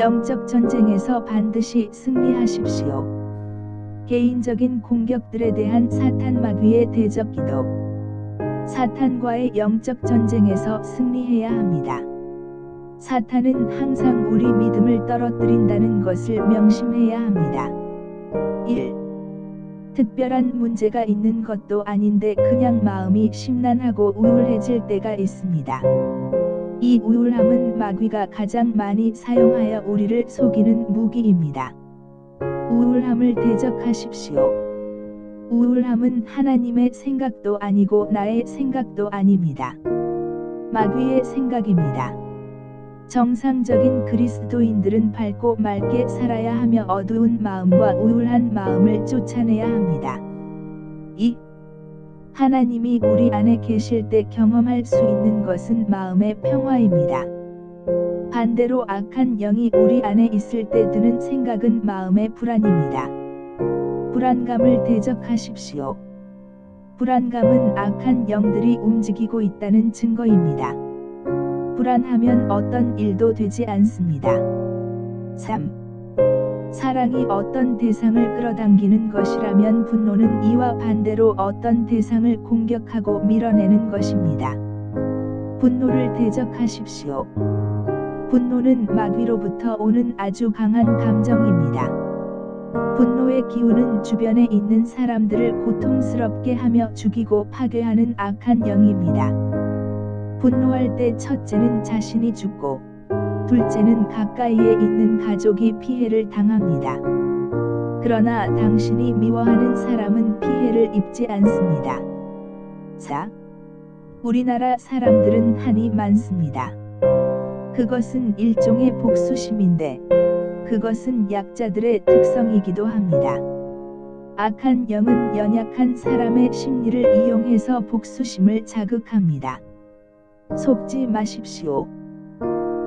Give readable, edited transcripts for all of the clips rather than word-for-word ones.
영적 전쟁에서 반드시 승리하십시오. 개인적인 공격들에 대한 사탄 마귀의 대적 기도. 사탄과의 영적 전쟁에서 승리해야 합니다. 사탄은 항상 우리 믿음을 떨어뜨린다는 것을 명심해야 합니다. 1. 특별한 문제가 있는 것도 아닌데 그냥 마음이 심란하고 우울해질 때가 있습니다. 이 우울함은 마귀가 가장 많이 사용하여 우리를 속이는 무기입니다. 우울함을 대적하십시오. 우울함은 하나님의 생각도 아니고 나의 생각도 아닙니다. 마귀의 생각입니다. 정상적인 그리스도인들은 밝고 맑게 살아야 하며 어두운 마음과 우울한 마음을 쫓아내야 합니다. 2. 하나님이 우리 안에 계실 때 경험할 수 있는 것은 마음의 평화입니다. 반대로 악한 영이 우리 안에 있을 때 드는 생각은 마음의 불안입니다. 불안감을 대적하십시오. 불안감은 악한 영들이 움직이고 있다는 증거입니다. 불안하면 어떤 일도 되지 않습니다. 3. 사랑이 어떤 대상을 끌어당기는 것이라면 분노는 이와 반대로 어떤 대상을 공격하고 밀어내는 것입니다. 분노를 대적하십시오. 분노는 마귀로부터 오는 아주 강한 감정입니다. 분노의 기운은 주변에 있는 사람들을 고통스럽게 하며 죽이고 파괴하는 악한 영입니다. 분노할 때 첫째는 자신이 죽고 둘째는 가까이에 있는 가족이 피해를 당합니다. 그러나 당신이 미워하는 사람은 피해를 입지 않습니다. 4. 우리나라 사람들은 한이 많습니다. 그것은 일종의 복수심인데 그것은 약자들의 특성이기도 합니다. 악한 영은 연약한 사람의 심리를 이용해서 복수심을 자극합니다. 속지 마십시오.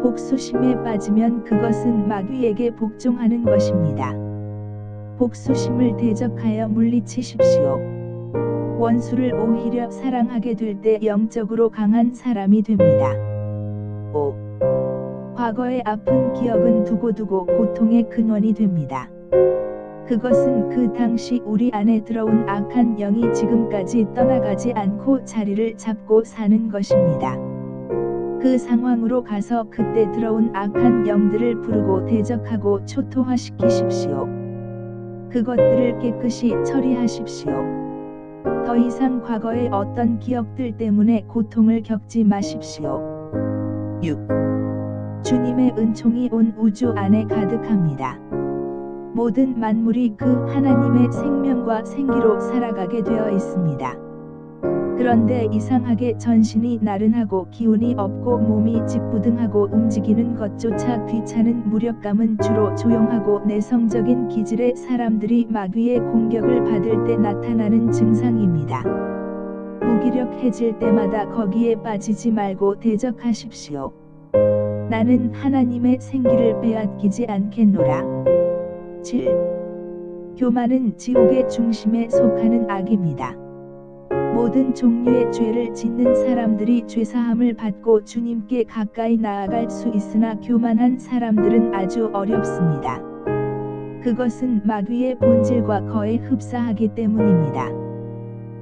복수심에 빠지면 그것은 마귀에게 복종하는 것입니다. 복수심을 대적하여 물리치십시오. 원수를 오히려 사랑하게 될 때 영적으로 강한 사람이 됩니다. 5. 과거의 아픈 기억은 두고두고 고통의 근원이 됩니다. 그것은 그 당시 우리 안에 들어온 악한 영이 지금까지 떠나가지 않고 자리를 잡고 사는 것입니다. 그 상황으로 가서 그때 들어온 악한 영들을 부르고 대적하고 초토화시키십시오. 그것들을 깨끗이 처리하십시오. 더 이상 과거의 어떤 기억들 때문에 고통을 겪지 마십시오. 6. 주님의 은총이 온 우주 안에 가득합니다. 모든 만물이 그 하나님의 생명과 생기로 살아가게 되어 있습니다. 그런데 이상하게 전신이 나른하고 기운이 없고 몸이 찌뿌둥하고 움직이는 것조차 귀찮은 무력감은 주로 조용하고 내성적인 기질의 사람들이 마귀의 공격을 받을 때 나타나는 증상입니다. 무기력해질 때마다 거기에 빠지지 말고 대적하십시오. 나는 하나님의 생기를 빼앗기지 않겠노라. 7. 교만은 지옥의 중심에 속하는 악입니다. 모든 종류의 죄를 짓는 사람들이 죄사함을 받고 주님께 가까이 나아갈 수 있으나 교만한 사람들은 아주 어렵습니다. 그것은 마귀의 본질과 거의 흡사하기 때문입니다.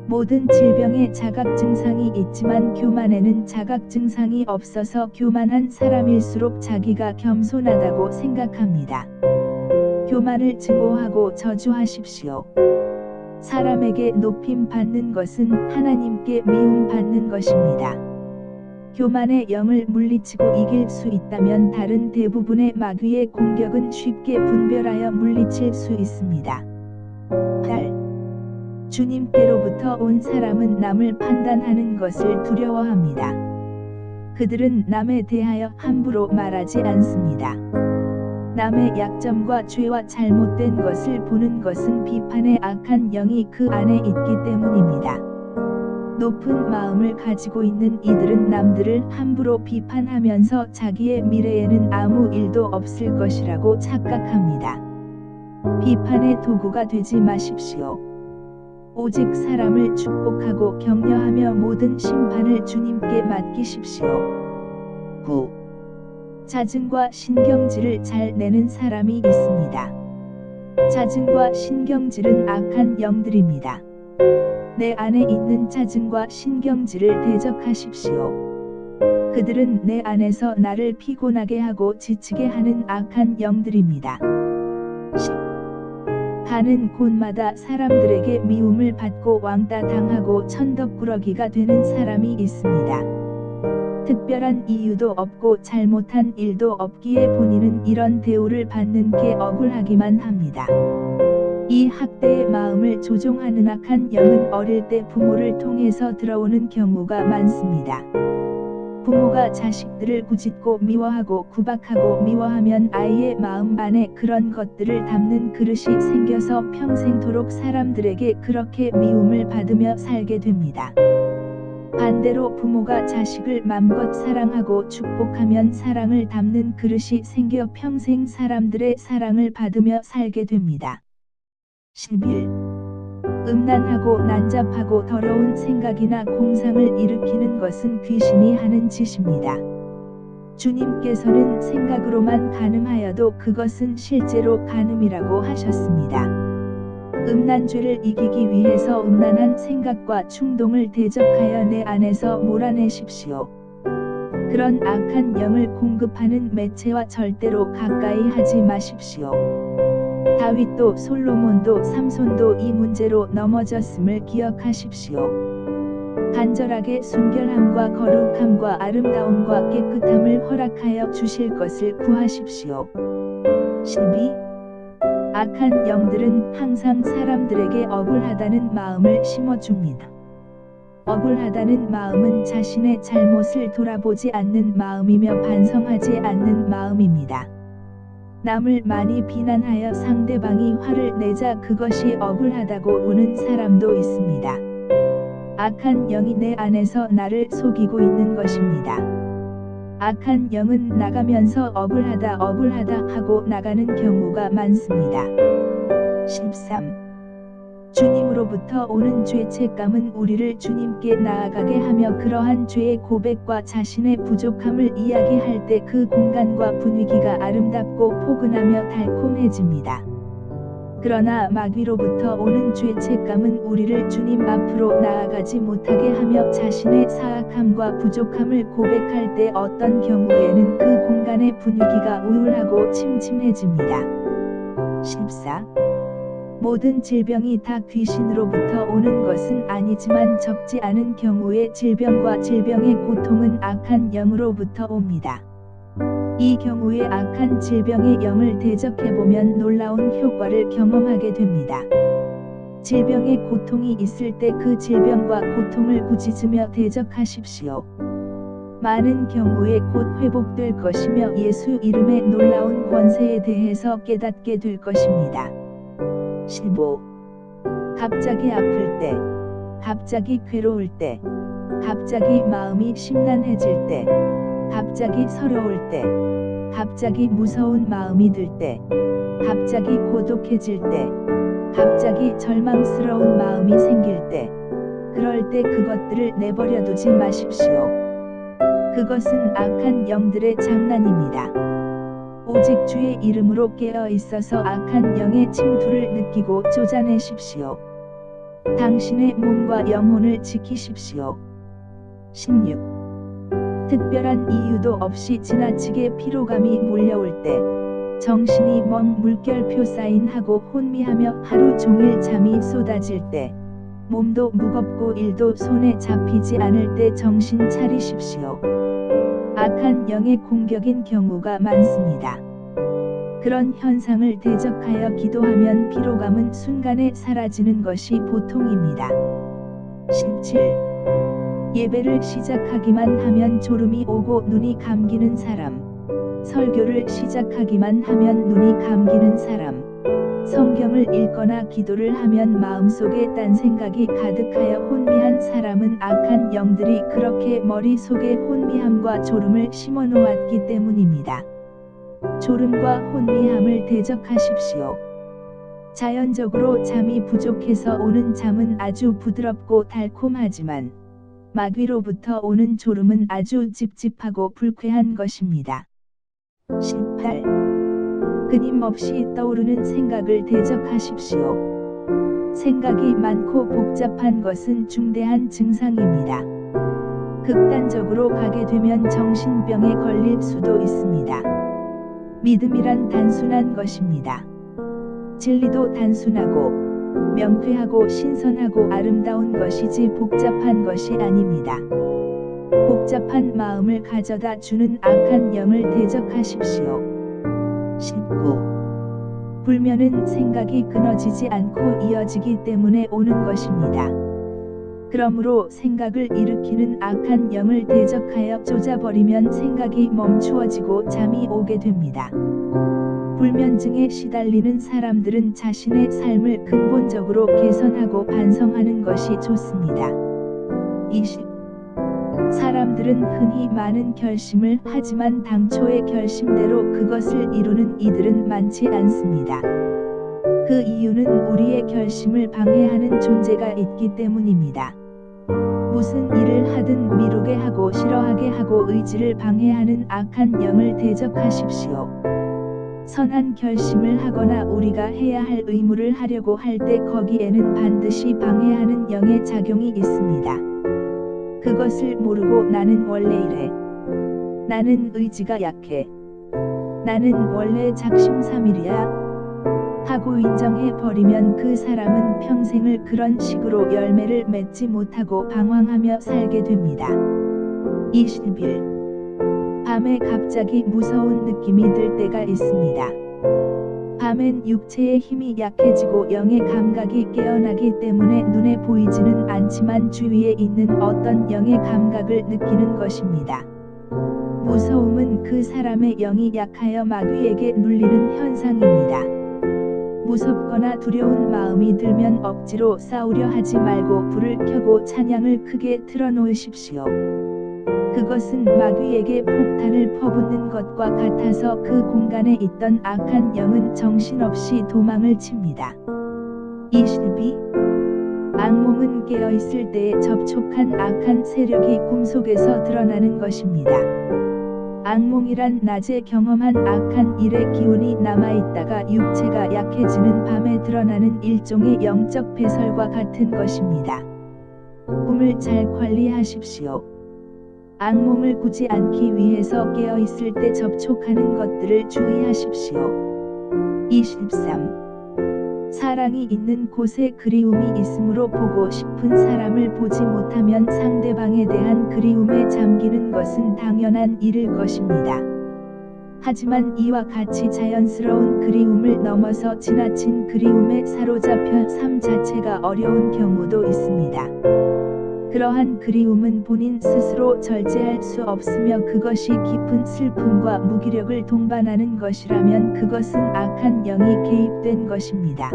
모든 질병에 자각 증상이 있지만 교만에는 자각 증상이 없어서 교만한 사람일수록 자기가 겸손하다고 생각합니다. 교만을 증오하고 저주하십시오. 사람에게 높임 받는 것은 하나님께 미움 받는 것입니다. 교만의 영을 물리치고 이길 수 있다면 다른 대부분의 마귀의 공격은 쉽게 분별하여 물리칠 수 있습니다. 8. 주님께로부터 온 사람은 남을 판단하는 것을 두려워합니다. 그들은 남에 대하여 함부로 말하지 않습니다. 남의 약점과 죄와 잘못된 것을 보는 것은 비판의 악한 영이 그 안에 있기 때문입니다. 높은 마음을 가지고 있는 이들은 남들을 함부로 비판하면서 자기의 미래에는 아무 일도 없을 것이라고 착각합니다. 비판의 도구가 되지 마십시오. 오직 사람을 축복하고 격려하며 모든 심판을 주님께 맡기십시오. 9. 자증과 신경질을 잘 내는 사람이 있습니다. 자증과 신경질은 악한 영들입니다. 내 안에 있는 자증과 신경질을 대적하십시오. 그들은 내 안에서 나를 피곤하게 하고 지치게 하는 악한 영들입니다. 10. 가는 곳마다 사람들에게 미움을 받고 왕따 당하고 천덕꾸러기가 되는 사람이 있습니다. 특별한 이유도 없고 잘못한 일도 없기에 본인은 이런 대우를 받는 게 억울하기만 합니다. 이 학대의 마음을 조종하는 악한 영은 어릴 때 부모를 통해서 들어오는 경우가 많습니다. 부모가 자식들을 꾸짖고 미워하고 구박하고 미워하면 아이의 마음 안에 그런 것들을 담는 그릇이 생겨서 평생토록 사람들에게 그렇게 미움을 받으며 살게 됩니다. 반대로 부모가 자식을 맘껏 사랑하고 축복하면 사랑을 담는 그릇이 생겨 평생 사람들의 사랑을 받으며 살게 됩니다. 11. 음란하고 난잡하고 더러운 생각이나 공상을 일으키는 것은 귀신이 하는 짓입니다. 주님께서는 생각으로만 간음하여도 그것은 실제로 간음이라고 하셨습니다. 음란죄를 이기기 위해서 음란한 생각과 충동을 대적하여 내 안에서 몰아내십시오. 그런 악한 영을 공급하는 매체와 절대로 가까이 하지 마십시오. 다윗도 솔로몬도 삼손도 이 문제로 넘어졌음을 기억하십시오. 간절하게 순결함과 거룩함과 아름다움과 깨끗함을 허락하여 주실 것을 구하십시오. 12. 악한 영들은 항상 사람들에게 억울하다는 마음을 심어줍니다. 억울하다는 마음은 자신의 잘못을 돌아보지 않는 마음이며 반성하지 않는 마음입니다. 남을 많이 비난하여 상대방이 화를 내자 그것이 억울하다고 우는 사람도 있습니다. 악한 영이 내 안에서 나를 속이고 있는 것입니다. 악한 영은 나가면서 억울하다 하고 나가는 경우가 많습니다. 13. 주님으로부터 오는 죄책감은 우리를 주님께 나아가게 하며 그러한 죄의 고백과 자신의 부족함을 이야기할 때 그 공간과 분위기가 아름답고 포근하며 달콤해집니다. 그러나 마귀로부터 오는 죄책감은 우리를 주님 앞으로 나아가지 못하게 하며 자신의 사악함과 부족함을 고백할 때 어떤 경우에는 그 공간의 분위기가 우울하고 침침해집니다. 14. 모든 질병이 다 귀신으로부터 오는 것은 아니지만 적지 않은 경우에 질병과 질병의 고통은 악한 영으로부터 옵니다. 이 경우에 악한 질병의 영을 대적해보면 놀라운 효과를 경험하게 됩니다. 질병의 고통이 있을 때 그 질병과 고통을 꾸짖으며 대적하십시오. 많은 경우에 곧 회복될 것이며 예수 이름의 놀라운 권세에 대해서 깨닫게 될 것입니다. 15. 갑자기 아플 때, 갑자기 괴로울 때, 갑자기 마음이 심란해질 때, 갑자기 서러울 때, 갑자기 무서운 마음이 들 때, 갑자기 고독해질 때, 갑자기 절망스러운 마음이 생길 때, 그럴 때 그것들을 내버려 두지 마십시오. 그것은 악한 영들의 장난입니다. 오직 주의 이름으로 깨어 있어서 악한 영의 침투를 느끼고 쫓아내십시오. 당신의 몸과 영혼을 지키십시오. 16. 특별한 이유도 없이 지나치게 피로감이 몰려올 때, 정신이 멍 물결표 사인하고 혼미하며 하루 종일 잠이 쏟아질 때, 몸도 무겁고 일도 손에 잡히지 않을 때 정신 차리십시오. 악한 영의 공격인 경우가 많습니다. 그런 현상을 대적하여 기도하면 피로감은 순간에 사라지는 것이 보통입니다. 17. 예배를 시작하기만 하면 졸음이 오고 눈이 감기는 사람, 설교를 시작하기만 하면 눈이 감기는 사람, 성경을 읽거나 기도를 하면 마음속에 딴 생각이 가득하여 혼미한 사람은 악한 영들이 그렇게 머릿속에 혼미함과 졸음을 심어 놓았기 때문입니다. 졸음과 혼미함을 대적하십시오. 자연적으로 잠이 부족해서 오는 잠은 아주 부드럽고 달콤하지만 마귀로부터 오는 졸음은 아주 찝찝하고 불쾌한 것입니다. 18. 끊임없이 떠오르는 생각을 대적하십시오. 생각이 많고 복잡한 것은 중대한 증상입니다. 극단적으로 가게 되면 정신병에 걸릴 수도 있습니다. 믿음이란 단순한 것입니다. 진리도 단순하고 명쾌하고 신선하고 아름다운 것이지 복잡한 것이 아닙니다. 복잡한 마음을 가져다 주는 악한 영을 대적하십시오. 19. 불면은 생각이 끊어지지 않고 이어지기 때문에 오는 것입니다. 그러므로 생각을 일으키는 악한 영을 대적하여 쫓아버리면 생각이 멈추어지고 잠이 오게 됩니다. 불면증에 시달리는 사람들은 자신의 삶을 근본적으로 개선하고 반성하는 것이 좋습니다. 20. 사람들은 흔히 많은 결심을 하지만 당초의 결심대로 그것을 이루는 이들은 많지 않습니다. 그 이유는 우리의 결심을 방해하는 존재가 있기 때문입니다. 무슨 일을 하든 미루게 하고 싫어하게 하고 의지를 방해하는 악한 영을 대적하십시오. 선한 결심을 하거나 우리가 해야 할 의무를 하려고 할 때 거기에는 반드시 방해하는 영의 작용이 있습니다. 그것을 모르고 나는 원래 이래. 나는 의지가 약해. 나는 원래 작심삼일이야. 하고 인정해 버리면 그 사람은 평생을 그런 식으로 열매를 맺지 못하고 방황하며 살게 됩니다. 21. 밤에 갑자기 무서운 느낌이 들 때가 있습니다. 밤엔 육체의 힘이 약해지고 영의 감각이 깨어나기 때문에 눈에 보이지는 않지만 주위에 있는 어떤 영의 감각을 느끼는 것입니다. 무서움은 그 사람의 영이 약하여 마귀에게 눌리는 현상입니다. 무섭거나 두려운 마음이 들면 억지로 싸우려 하지 말고 불을 켜고 찬양을 크게 틀어놓으십시오. 그것은 마귀에게 폭탄을 퍼붓는 것과 같아서 그 공간에 있던 악한 영은 정신없이 도망을 칩니다. 22. 악몽은 깨어있을 때에 접촉한 악한 세력이 꿈속에서 드러나는 것입니다. 악몽이란 낮에 경험한 악한 일의 기운이 남아있다가 육체가 약해지는 밤에 드러나는 일종의 영적 배설과 같은 것입니다. 꿈을 잘 관리하십시오. 악몽을 꾸지 않기 위해서 깨어있을 때 접촉하는 것들을 주의하십시오. 23. 사랑이 있는 곳에 그리움이 있으므로 보고 싶은 사람을 보지 못하면 상대방에 대한 그리움에 잠기는 것은 당연한 일일 것입니다. 하지만 이와 같이 자연스러운 그리움을 넘어서 지나친 그리움에 사로잡혀 삶 자체가 어려운 경우도 있습니다. 그러한 그리움은 본인 스스로 절제할 수 없으며 그것이 깊은 슬픔과 무기력을 동반하는 것이라면 그것은 악한 영이 개입된 것입니다.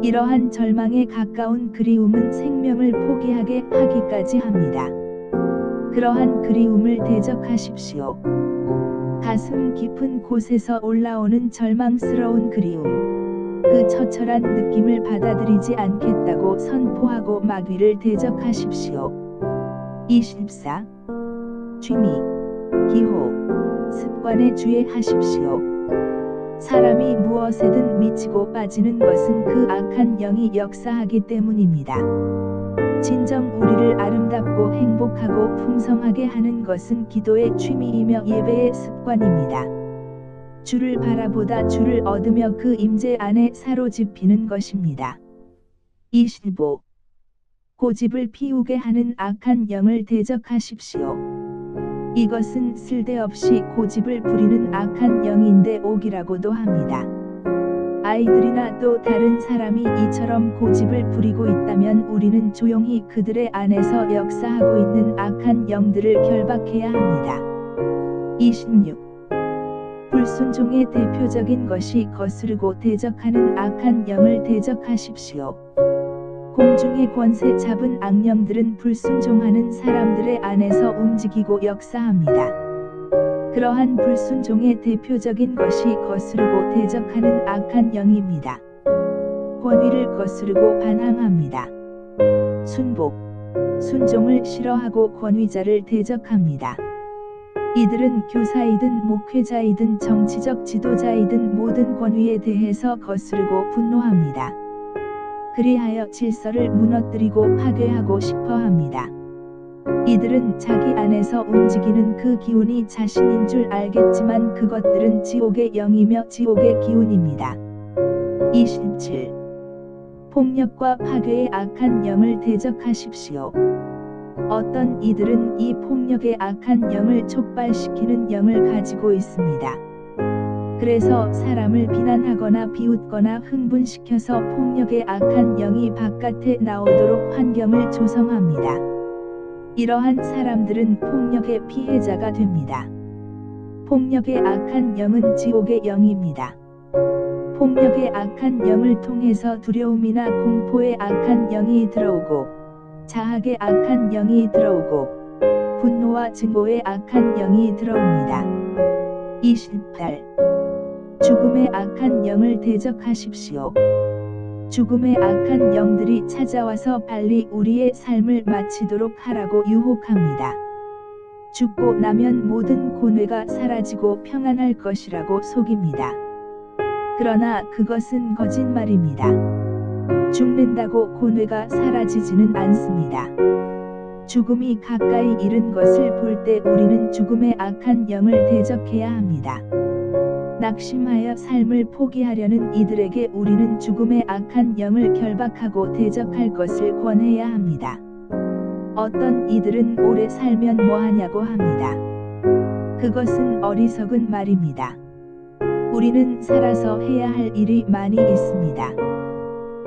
이러한 절망에 가까운 그리움은 생명을 포기하게 하기까지 합니다. 그러한 그리움을 대적하십시오. 가슴 깊은 곳에서 올라오는 절망스러운 그리움. 그 처철한 느낌을 받아들이지 않겠다고 선포하고 마귀를 대적하십시오. 24. 취미, 기호, 습관에 주의하십시오. 사람이 무엇에든 미치고 빠지는 것은 그 악한 영이 역사하기 때문입니다. 진정 우리를 아름답고 행복하고 풍성하게 하는 것은 기도의 취미이며 예배의 습관입니다. 주를 바라보다 주를 얻으며 그 임재 안에 사로잡히는 것입니다. 25. 고집을 피우게 하는 악한 영을 대적하십시오. 이것은 쓸데없이 고집을 부리는 악한 영인데 옥이라고도 합니다. 아이들이나 또 다른 사람이 이처럼 고집을 부리고 있다면 우리는 조용히 그들의 안에서 역사하고 있는 악한 영들을 결박해야 합니다. 26. 불순종의 대표적인 것이 거스르고 대적하는 악한 영을 대적하십시오. 공중의 권세 잡은 악령들은 불순종하는 사람들의 안에서 움직이고 역사합니다. 그러한 불순종의 대표적인 것이 거스르고 대적하는 악한 영입니다. 권위를 거스르고 반항합니다. 순복, 순종을 싫어하고 권위자를 대적합니다. 이들은 교사이든 목회자이든 정치적 지도자이든 모든 권위에 대해서 거스르고 분노합니다. 그리하여 질서를 무너뜨리고 파괴하고 싶어 합니다. 이들은 자기 안에서 움직이는 그 기운이 자신인 줄 알겠지만 그것들은 지옥의 영이며 지옥의 기운입니다. 27. 폭력과 파괴의 악한 영을 대적하십시오. 어떤 이들은 이 폭력의 악한 영을 촉발시키는 영을 가지고 있습니다. 그래서 사람을 비난하거나 비웃거나 흥분시켜서 폭력의 악한 영이 바깥에 나오도록 환경을 조성합니다. 이러한 사람들은 폭력의 피해자가 됩니다. 폭력의 악한 영은 지옥의 영입니다. 폭력의 악한 영을 통해서 두려움이나 공포의 악한 영이 들어오고, 자학의 악한 영이 들어오고, 분노와 증오의 악한 영이 들어옵니다. 28. 죽음의 악한 영을 대적하십시오. 죽음의 악한 영들이 찾아와서 빨리 우리의 삶을 마치도록 하라고 유혹합니다. 죽고 나면 모든 고뇌가 사라지고 평안할 것이라고 속입니다. 그러나 그것은 거짓말입니다. 죽는다고 고뇌가 사라지지는 않습니다. 죽음이 가까이 이른 것을 볼 때 우리는 죽음의 악한 영을 대적해야 합니다. 낙심하여 삶을 포기하려는 이들에게 우리는 죽음의 악한 영을 결박하고 대적할 것을 권해야 합니다. 어떤 이들은 오래 살면 뭐하냐고 합니다. 그것은 어리석은 말입니다. 우리는 살아서 해야 할 일이 많이 있습니다.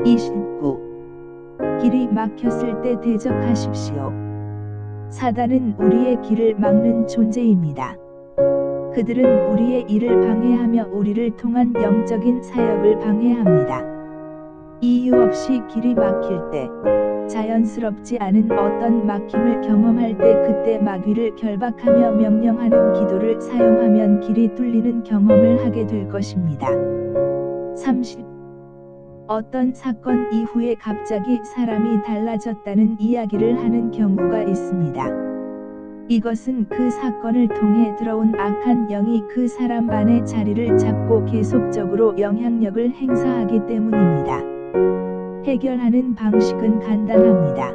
29. 길이 막혔을 때 대적하십시오. 사단은 우리의 길을 막는 존재입니다. 그들은 우리의 일을 방해하며 우리를 통한 영적인 사역을 방해합니다. 이유 없이 길이 막힐 때, 자연스럽지 않은 어떤 막힘을 경험할 때 그때 마귀를 결박하며 명령하는 기도를 사용하면 길이 뚫리는 경험을 하게 될 것입니다. 30. 어떤 사건 이후에 갑자기 사람이 달라졌다는 이야기를 하는 경우가 있습니다. 이것은 그 사건을 통해 들어온 악한 영이 그 사람 안에 자리를 잡고 계속적으로 영향력을 행사하기 때문입니다. 해결하는 방식은 간단합니다.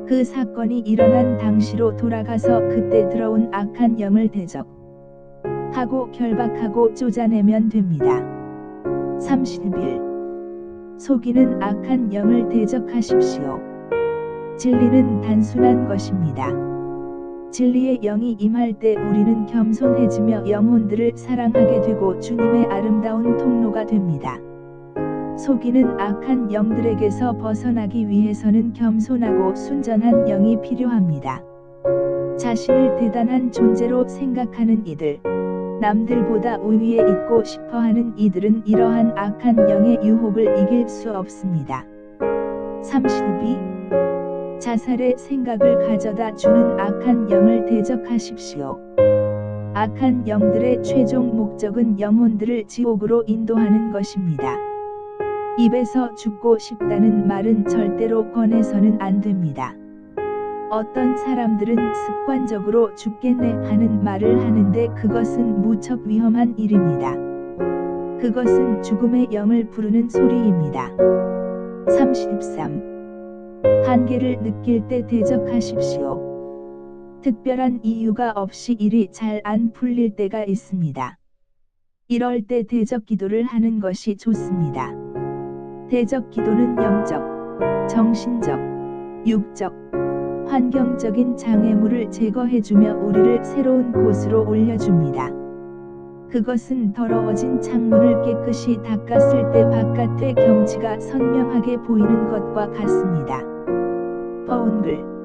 그 사건이 일어난 당시로 돌아가서 그때 들어온 악한 영을 대적하고 결박하고 쫓아내면 됩니다. 31. 속이는 악한 영을 대적하십시오. 진리는 단순한 것입니다. 진리의 영이 임할 때 우리는 겸손해지며 영혼들을 사랑하게 되고 주님의 아름다운 통로가 됩니다. 속이는 악한 영들에게서 벗어나기 위해서는 겸손하고 순전한 영이 필요합니다. 자신을 대단한 존재로 생각하는 이들, 남들보다 우위에 있고 싶어하는 이들은 이러한 악한 영의 유혹을 이길 수 없습니다. 32. 자살의 생각을 가져다 주는 악한 영을 대적하십시오. 악한 영들의 최종 목적은 영혼들을 지옥으로 인도하는 것입니다. 입에서 죽고 싶다는 말은 절대로 꺼내서는 안 됩니다. 어떤 사람들은 습관적으로 죽겠네 하는 말을 하는데 그것은 무척 위험한 일입니다. 그것은 죽음의 영을 부르는 소리입니다. 33. 한계를 느낄 때 대적하십시오. 특별한 이유가 없이 일이 잘 안 풀릴 때가 있습니다. 이럴 때 대적 기도를 하는 것이 좋습니다. 대적 기도는 영적, 정신적, 육적, 환경적인 장애물을 제거해주며 우리를 새로운 곳으로 올려줍니다. 그것은 더러워진 창문을 깨끗이 닦았을 때 바깥의 경치가 선명하게 보이는 것과 같습니다. 버운글